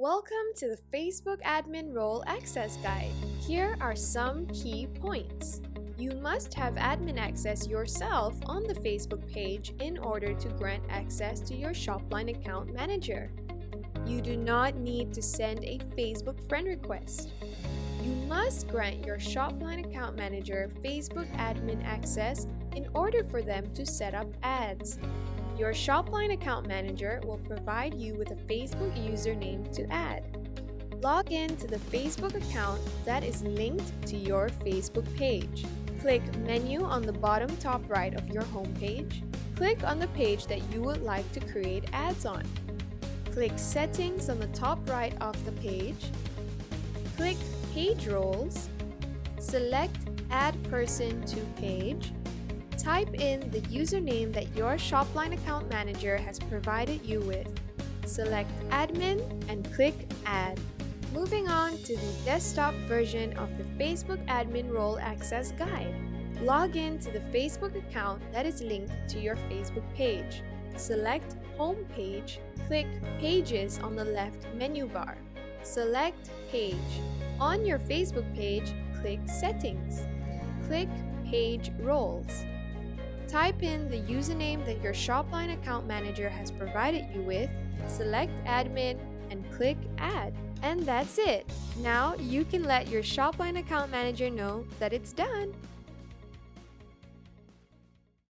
Welcome to the Facebook Admin Role Access Guide. Here are some key points. You must have admin access yourself on the Facebook page in order to grant access to your Shopline account manager. You do not need to send a Facebook friend request. You must grant your Shopline account manager Facebook admin access in order for them to set up ads. Your Shopline account manager will provide you with a Facebook username to add. Log in to the Facebook account that is linked to your Facebook page. Click Menu on the bottom top right of your home page. Click on the page that you would like to create ads on. Click Settings on the top right of the page. Click Page Roles. Select Add Person to Page. Type in the username that your Shopline account manager has provided you with. Select Admin and click Add. Moving on to the desktop version of the Facebook Admin Role Access Guide. Log in to the Facebook account that is linked to your Facebook page. Select Home Page. Click Pages on the left menu bar. Select Page. On your Facebook page, click Settings. Click Page Roles. Type in the username that your Shopline account manager has provided you with, select Admin, and click Add. And that's it! Now you can let your Shopline account manager know that it's done!